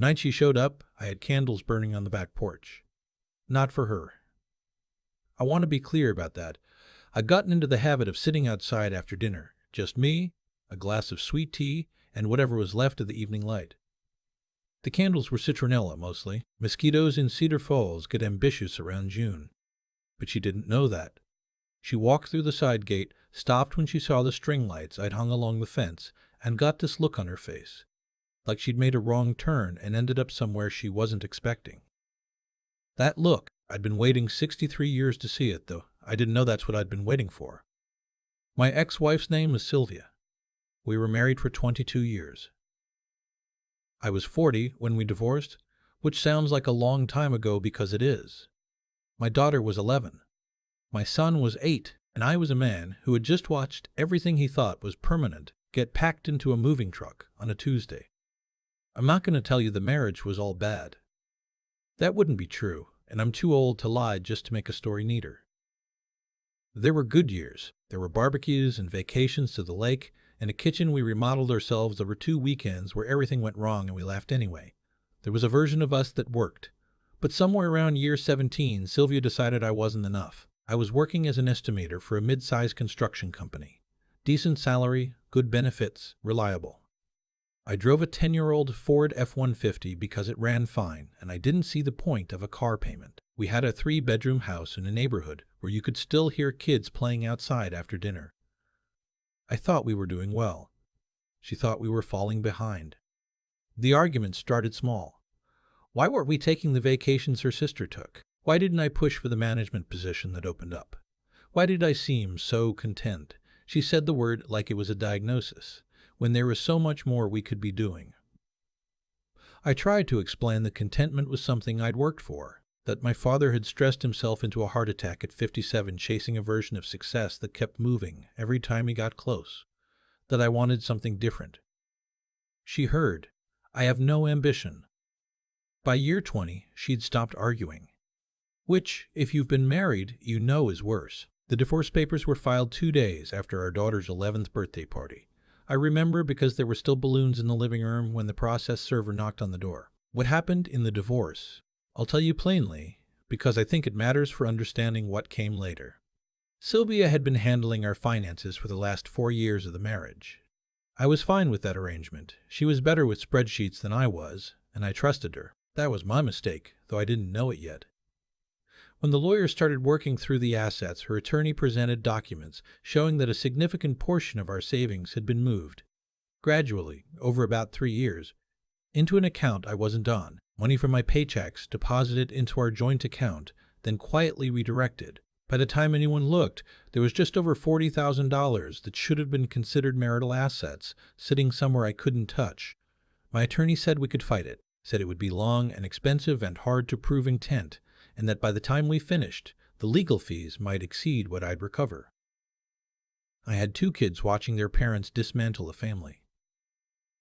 The night she showed up, I had candles burning on the back porch. Not for her. I want to be clear about that. I'd gotten into the habit of sitting outside after dinner, just me, a glass of sweet tea, and whatever was left of the evening light. The candles were citronella, mostly. Mosquitoes in Cedar Falls get ambitious around June. But she didn't know that. She walked through the side gate, stopped when she saw the string lights I'd hung along the fence, and got this look on her face, like she'd made a wrong turn and ended up somewhere she wasn't expecting. That look, I'd been waiting 63 years to see it, though I didn't know that's what I'd been waiting for. My ex-wife's name was Sylvia. We were married for 22 years. I was 40 when we divorced, which sounds like a long time ago because it is. My daughter was 11. My son was 8, and I was a man who had just watched everything he thought was permanent get packed into a moving truck on a Tuesday. I'm not going to tell you the marriage was all bad. That wouldn't be true, and I'm too old to lie just to make a story neater. There were good years. There were barbecues and vacations to the lake, and a kitchen we remodeled ourselves over 2 weekends where everything went wrong and we laughed anyway. There was a version of us that worked. But somewhere around year 17, Sylvia decided I wasn't enough. I was working as an estimator for a mid-sized construction company. Decent salary, good benefits, reliable. I drove a 10-year-old Ford F-150 because it ran fine, and I didn't see the point of a car payment. We had a 3-bedroom house in a neighborhood where you could still hear kids playing outside after dinner. I thought we were doing well. She thought we were falling behind. The argument started small. Why weren't we taking the vacations her sister took? Why didn't I push for the management position that opened up? Why did I seem so content? She said the word like it was a diagnosis, when there was so much more we could be doing. I tried to explain that contentment was something I'd worked for, that my father had stressed himself into a heart attack at 57 chasing a version of success that kept moving every time he got close, that I wanted something different. She heard, I have no ambition. By year 20, she'd stopped arguing. Which, if you've been married, you know is worse. The divorce papers were filed 2 days after our daughter's 11th birthday party. I remember because there were still balloons in the living room when the process server knocked on the door. What happened in the divorce? I'll tell you plainly, because I think it matters for understanding what came later. Sylvia had been handling our finances for the last 4 years of the marriage. I was fine with that arrangement. She was better with spreadsheets than I was, and I trusted her. That was my mistake, though I didn't know it yet. When the lawyer started working through the assets, her attorney presented documents showing that a significant portion of our savings had been moved, gradually, over about 3 years, into an account I wasn't on. Money from my paychecks deposited into our joint account, then quietly redirected. By the time anyone looked, there was just over $40,000 that should have been considered marital assets sitting somewhere I couldn't touch. My attorney said we could fight it, said it would be long and expensive and hard to prove intent, and that by the time we finished, the legal fees might exceed what I'd recover. I had 2 kids watching their parents dismantle a family.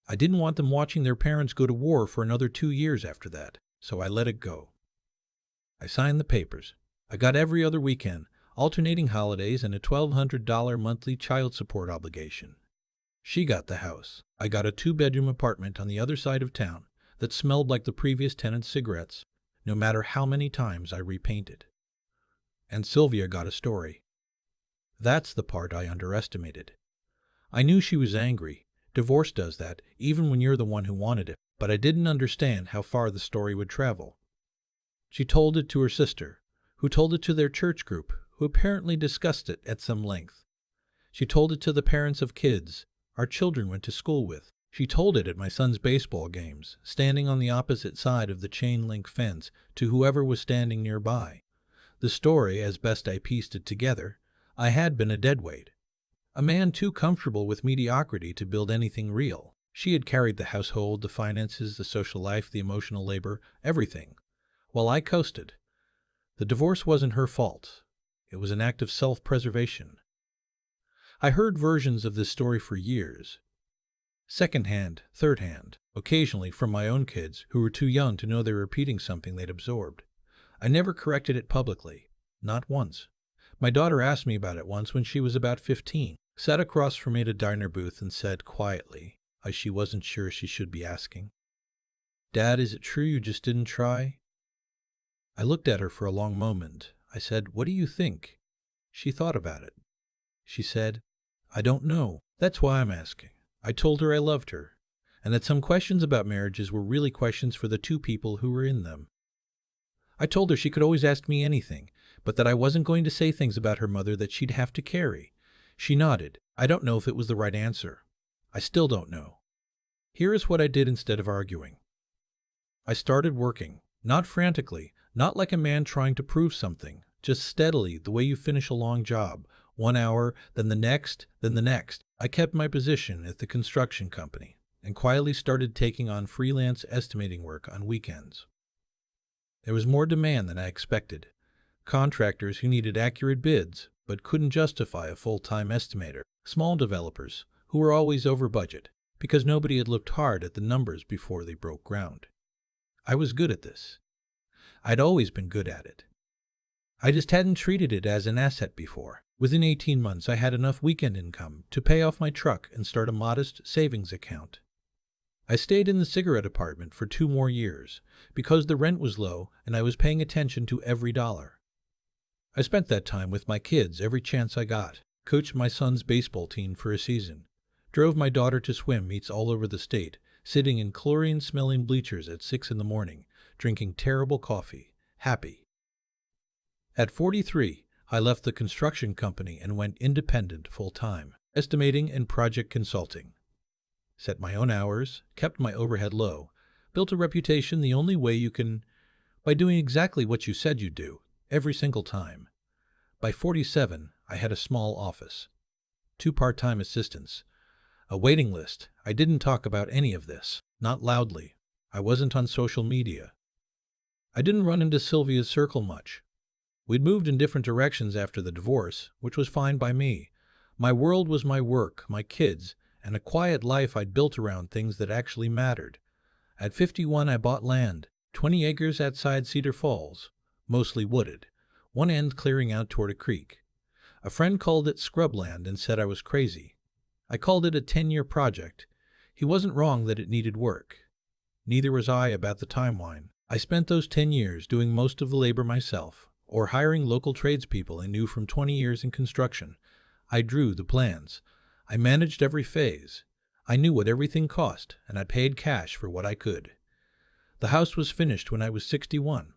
I didn't want them watching their parents go to war for another 2 years after that, so I let it go. I signed the papers. I got every other weekend, alternating holidays, and a $1,200 monthly child support obligation. She got the house. I got a 2-bedroom apartment on the other side of town that smelled like the previous tenant's cigarettes, no matter how many times I repainted. And Sylvia got a story. That's the part I underestimated. I knew she was angry. Divorce does that, even when you're the one who wanted it. But I didn't understand how far the story would travel. She told it to her sister, who told it to their church group, who apparently discussed it at some length. She told it to the parents of kids our children went to school with. She told it at my son's baseball games, standing on the opposite side of the chain-link fence to whoever was standing nearby. The story, as best I pieced it together, I had been a deadweight. A man too comfortable with mediocrity to build anything real. She had carried the household, the finances, the social life, the emotional labor, everything, while I coasted. The divorce wasn't her fault. It was an act of self-preservation. I heard versions of this story for years. Second-hand, third-hand, occasionally from my own kids who were too young to know they were repeating something they'd absorbed. I never corrected it publicly, not once. My daughter asked me about it once when she was about 15, sat across from me at a diner booth and said quietly, as she wasn't sure she should be asking, Dad, is it true you just didn't try? I looked at her for a long moment. I said, "What do you think?" She thought about it. She said, "I don't know. That's why I'm asking." I told her I loved her, and that some questions about marriages were really questions for the two people who were in them. I told her she could always ask me anything, but that I wasn't going to say things about her mother that she'd have to carry. She nodded. I don't know if it was the right answer. I still don't know. Here is what I did instead of arguing. I started working, not frantically, not like a man trying to prove something, just steadily, the way you finish a long job, 1 hour, then the next, then the next. I kept my position at the construction company and quietly started taking on freelance estimating work on weekends. There was more demand than I expected. Contractors who needed accurate bids but couldn't justify a full-time estimator. Small developers who were always over budget because nobody had looked hard at the numbers before they broke ground. I was good at this. I'd always been good at it. I just hadn't treated it as an asset before. Within 18 months, I had enough weekend income to pay off my truck and start a modest savings account. I stayed in the cigarette apartment for 2 more years because the rent was low and I was paying attention to every dollar. I spent that time with my kids every chance I got, coached my son's baseball team for a season, drove my daughter to swim meets all over the state, sitting in chlorine-smelling bleachers at 6 in the morning, drinking terrible coffee, happy. At 43, I left the construction company and went independent full-time, estimating and project consulting. Set my own hours, kept my overhead low, built a reputation the only way you can, by doing exactly what you said you'd do, every single time. By 47, I had a small office, 2 part-time assistants, a waiting list. I didn't talk about any of this, not loudly. I wasn't on social media. I didn't run into Sylvia's circle much. We'd moved in different directions after the divorce, which was fine by me. My world was my work, my kids, and a quiet life I'd built around things that actually mattered. At 51, I bought land, 20 acres outside Cedar Falls, mostly wooded, one end clearing out toward a creek. A friend called it scrubland and said I was crazy. I called it a 10-year project. He wasn't wrong that it needed work. Neither was I about the timeline. I spent those 10 years doing most of the labor myself, or hiring local tradespeople I knew from 20 years in construction. I drew the plans. I managed every phase. I knew what everything cost, and I paid cash for what I could. The house was finished when I was 61.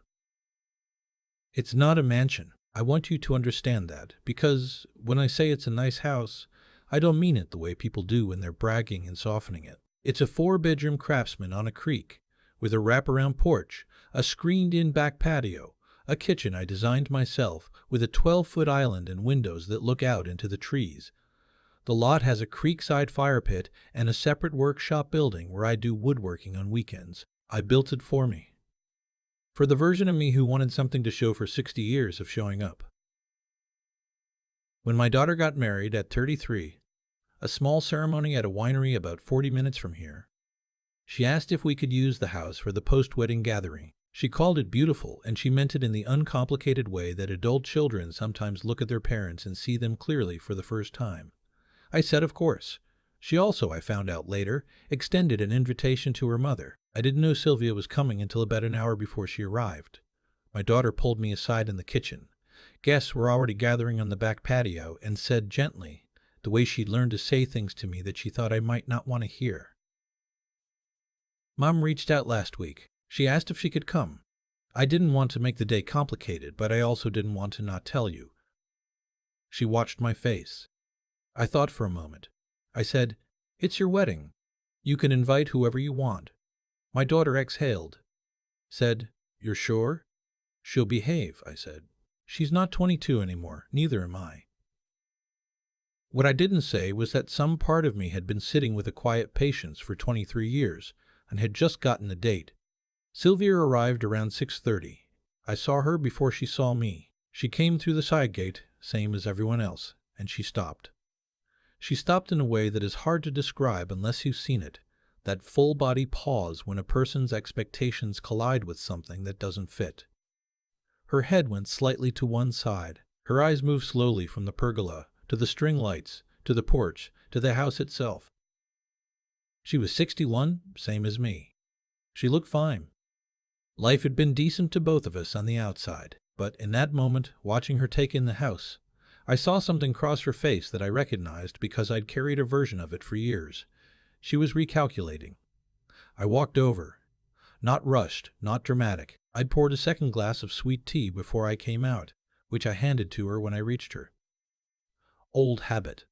It's not a mansion. I want you to understand that, because when I say it's a nice house, I don't mean it the way people do when they're bragging and softening it. It's a 4-bedroom craftsman on a creek, with a wraparound porch, a screened-in back patio, a kitchen I designed myself, with a 12-foot island and windows that look out into the trees. The lot has a creekside fire pit and a separate workshop building where I do woodworking on weekends. I built it for me. For the version of me who wanted something to show for 60 years of showing up. When my daughter got married at 33, a small ceremony at a winery about 40 minutes from here, she asked if we could use the house for the post-wedding gathering. She called it beautiful, and she meant it in the uncomplicated way that adult children sometimes look at their parents and see them clearly for the first time. I said, of course. She also, I found out later, extended an invitation to her mother. I didn't know Sylvia was coming until about an hour before she arrived. My daughter pulled me aside in the kitchen. Guests were already gathering on the back patio, and said gently, the way she'd learned to say things to me that she thought I might not want to hear. Mom reached out last week. She asked if she could come. I didn't want to make the day complicated, but I also didn't want to not tell you. She watched my face. I thought for a moment. I said, "It's your wedding. You can invite whoever you want." My daughter exhaled. Said, "You're sure?" "She'll behave," I said. "She's not 22 anymore. Neither am I." What I didn't say was that some part of me had been sitting with a quiet patience for 23 years and had just gotten a date. Sylvia arrived around 6:30. I saw her before she saw me. She came through the side gate, same as everyone else, and she stopped. She stopped in a way that is hard to describe unless you've seen it, that full-body pause when a person's expectations collide with something that doesn't fit. Her head went slightly to one side. Her eyes moved slowly from the pergola to the string lights, to the porch, to the house itself. She was 61, same as me. She looked fine. Life had been decent to both of us on the outside, but in that moment, watching her take in the house, I saw something cross her face that I recognized because I'd carried a version of it for years. She was recalculating. I walked over. Not rushed, not dramatic. I'd poured a second glass of sweet tea before I came out, which I handed to her when I reached her. Old habit.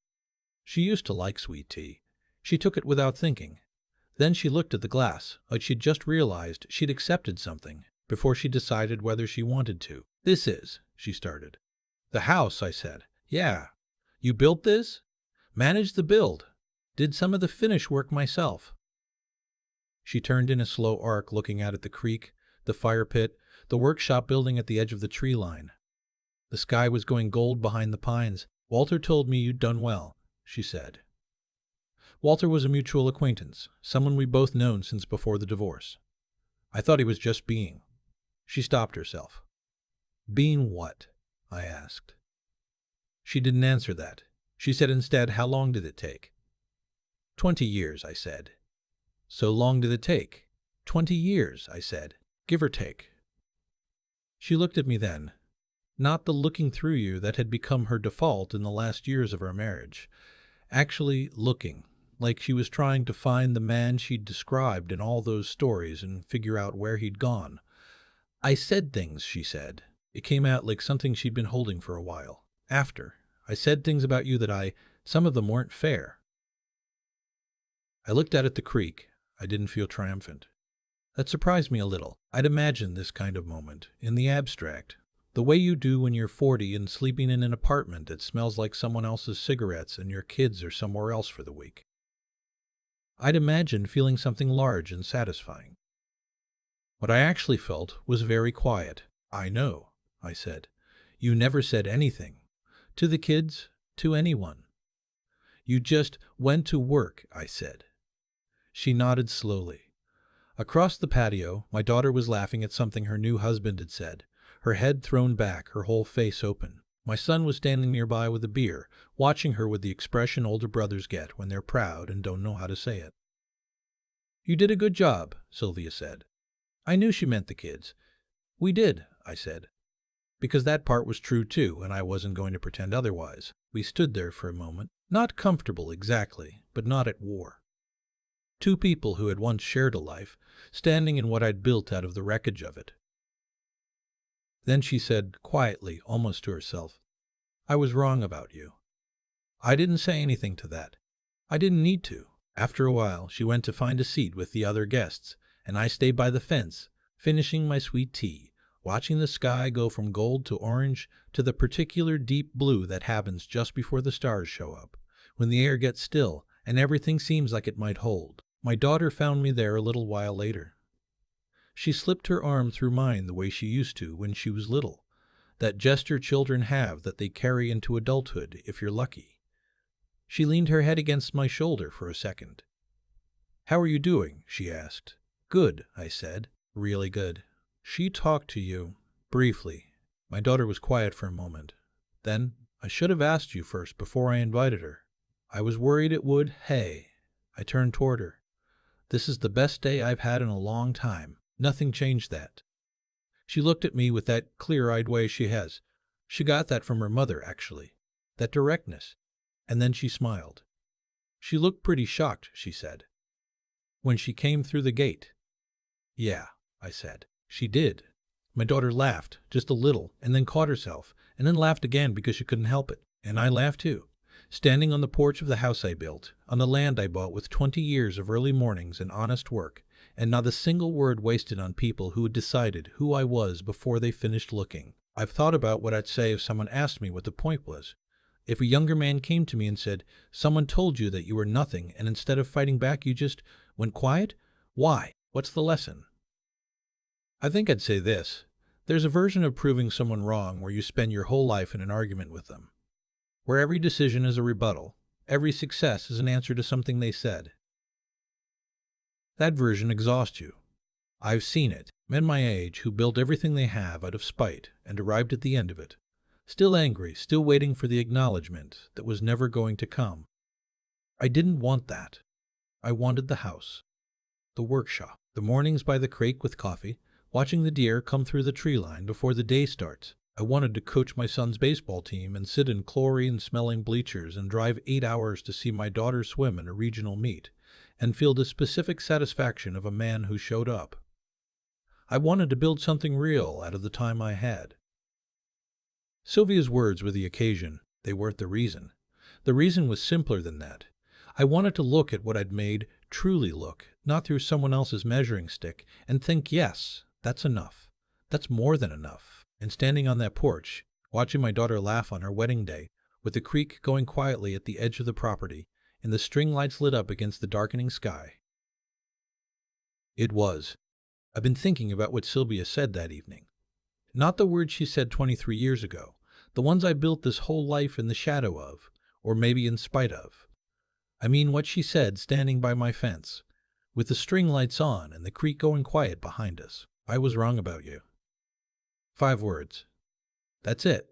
She used to like sweet tea. She took it without thinking. Then she looked at the glass, like she'd just realized she'd accepted something, before she decided whether she wanted to. "This is," she started. "The house," I said. "Yeah. You built this?" "Managed the build. Did some of the finish work myself." She turned in a slow arc, looking out at the creek, the fire pit, the workshop building at the edge of the tree line. The sky was going gold behind the pines. "Walter told me you'd done well," she said. Walter was a mutual acquaintance, someone we'd both known since before the divorce. I thought he was just being. She stopped herself. "Being what?" I asked. She didn't answer that. She said instead, "How long did it take?" 20 years, I said. "So long did it take?" 20 years, I said. "Give or take." She looked at me then. Not the looking through you that had become her default in the last years of our marriage. Actually looking, like she was trying to find the man she'd described in all those stories and figure out where he'd gone. "I said things," she said. It came out like something she'd been holding for a while. I said things about you that some of them weren't fair." I looked out at the creek. I didn't feel triumphant. That surprised me a little. I'd imagined this kind of moment, in the abstract, the way you do when you're 40 and sleeping in an apartment that smells like someone else's cigarettes and your kids are somewhere else for the week. I'd imagined feeling something large and satisfying. What I actually felt was very quiet. "I know," I said. "You never said anything. To the kids, to anyone. You just went to work," I said. She nodded slowly. Across the patio, my daughter was laughing at something her new husband had said, her head thrown back, her whole face open. My son was standing nearby with a beer, watching her with the expression older brothers get when they're proud and don't know how to say it. "You did a good job," Sylvia said. I knew she meant the kids. "We did," I said. Because that part was true too, and I wasn't going to pretend otherwise. We stood there for a moment, not comfortable exactly, but not at war. Two people who had once shared a life, standing in what I'd built out of the wreckage of it. Then she said, quietly, almost to herself, "I was wrong about you." I didn't say anything to that. I didn't need to. After a while, she went to find a seat with the other guests, and I stayed by the fence, finishing my sweet tea, watching the sky go from gold to orange to the particular deep blue that happens just before the stars show up, when the air gets still and everything seems like it might hold. My daughter found me there a little while later. She slipped her arm through mine the way she used to when she was little, that gesture children have that they carry into adulthood if you're lucky. She leaned her head against my shoulder for a second. "How are you doing?" she asked. "Good," I said. "Really good." "She talked to you." "Briefly." My daughter was quiet for a moment. Then, "I should have asked you first before I invited her. I was worried it would." "Hey." I turned toward her. "This is the best day I've had in a long time. Nothing changed that." She looked at me with that clear-eyed way she has. She got that from her mother, actually. That directness. And then she smiled. "She looked pretty shocked," she said. "When she came through the gate." "Yeah," I said. "She did." My daughter laughed, just a little, and then caught herself, and then laughed again because she couldn't help it. And I laughed too. Standing on the porch of the house I built, on the land I bought with 20 years of early mornings and honest work, and not a single word wasted on people who had decided who I was before they finished looking. I've thought about what I'd say if someone asked me what the point was. If a younger man came to me and said, "Someone told you that you were nothing, and instead of fighting back you just went quiet? Why? What's the lesson?" I think I'd say this. There's a version of proving someone wrong where you spend your whole life in an argument with them, where every decision is a rebuttal, every success is an answer to something they said. That version exhausts you. I've seen it. Men my age who built everything they have out of spite and arrived at the end of it, still angry, still waiting for the acknowledgement that was never going to come. I didn't want that. I wanted the house, the workshop. The mornings by the creek with coffee, watching the deer come through the tree line before the day starts. I wanted to coach my son's baseball team and sit in chlorine-smelling bleachers and drive 8 hours to see my daughter swim in a regional meet and feel the specific satisfaction of a man who showed up. I wanted to build something real out of the time I had. Sylvia's words were the occasion. They weren't the reason. The reason was simpler than that. I wanted to look at what I'd made, truly look, not through someone else's measuring stick, and think, yes, that's enough. That's more than enough. And standing on that porch, watching my daughter laugh on her wedding day, with the creek going quietly at the edge of the property, and the string lights lit up against the darkening sky. It was. I've been thinking about what Sylvia said that evening. Not the words she said 23 years ago, the ones I built this whole life in the shadow of, or maybe in spite of. I mean what she said standing by my fence, with the string lights on and the creek going quiet behind us. I was wrong about you. 5 words. That's it.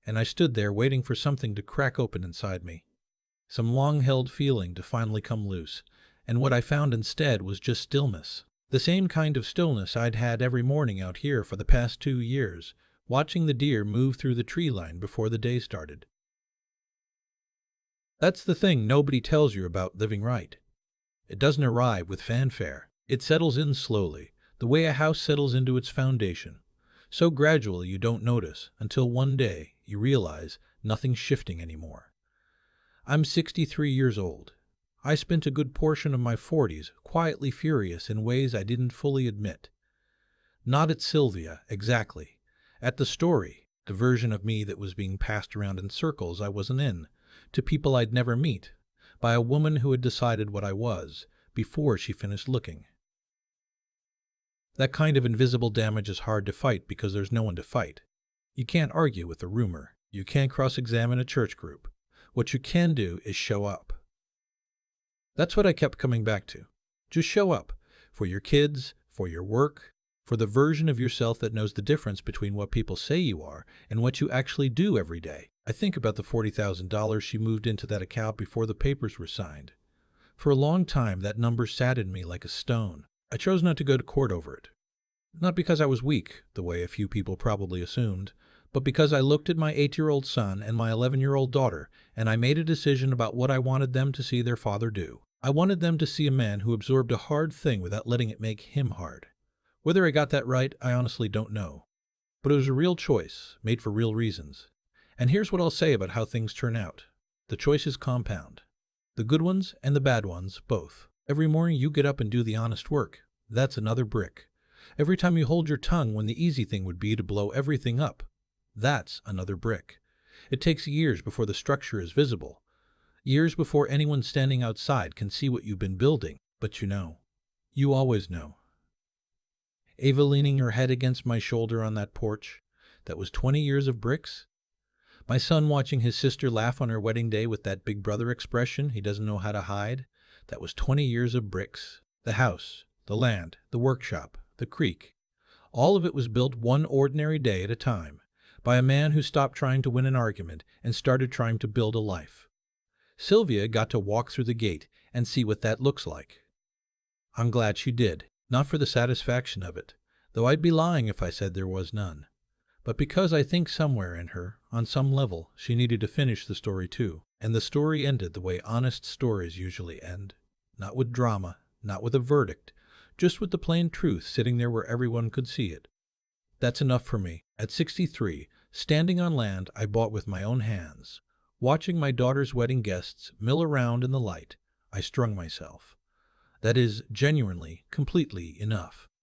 And I stood there waiting for something to crack open inside me. Some long-held feeling to finally come loose, and what I found instead was just stillness. The same kind of stillness I'd had every morning out here for the past 2 years, watching the deer move through the tree line before the day started. That's the thing nobody tells you about living right. It doesn't arrive with fanfare. It settles in slowly, the way a house settles into its foundation. So gradually you don't notice, until one day you realize nothing's shifting anymore. I'm 63 years old. I spent a good portion of my 40s quietly furious in ways I didn't fully admit. Not at Sylvia, exactly. At the story, the version of me that was being passed around in circles I wasn't in, to people I'd never meet, by a woman who had decided what I was, before she finished looking. That kind of invisible damage is hard to fight because there's no one to fight. You can't argue with a rumor. You can't cross-examine a church group. What you can do is show up. That's what I kept coming back to. Just show up. For your kids, for your work, for the version of yourself that knows the difference between what people say you are and what you actually do every day. I think about the $40,000 she moved into that account before the papers were signed. For a long time, that number sat in me like a stone. I chose not to go to court over it. Not because I was weak, the way a few people probably assumed, but because I looked at my 8-year-old son and my 11-year-old daughter, and I made a decision about what I wanted them to see their father do. I wanted them to see a man who absorbed a hard thing without letting it make him hard. Whether I got that right, I honestly don't know. But it was a real choice, made for real reasons. And here's what I'll say about how things turn out. The choices compound. The good ones and the bad ones, both. Every morning you get up and do the honest work. That's another brick. Every time you hold your tongue when the easy thing would be to blow everything up. That's another brick. It takes years before the structure is visible. Years before anyone standing outside can see what you've been building. But you know. You always know. Ava leaning her head against my shoulder on that porch. That was 20 years of bricks. My son watching his sister laugh on her wedding day with that big brother expression he doesn't know how to hide. That was 20 years of bricks. The house, the land, the workshop, the creek. All of it was built one ordinary day at a time, by a man who stopped trying to win an argument and started trying to build a life. Sylvia got to walk through the gate and see what that looks like. I'm glad she did, not for the satisfaction of it, though I'd be lying if I said there was none, but because I think somewhere in her, on some level, she needed to finish the story too, and the story ended the way honest stories usually end. Not with drama, not with a verdict, just with the plain truth sitting there where everyone could see it. That's enough for me. At 63, standing on land I bought with my own hands, watching my daughter's wedding guests mill around in the light, I strung myself. That is genuinely, completely enough.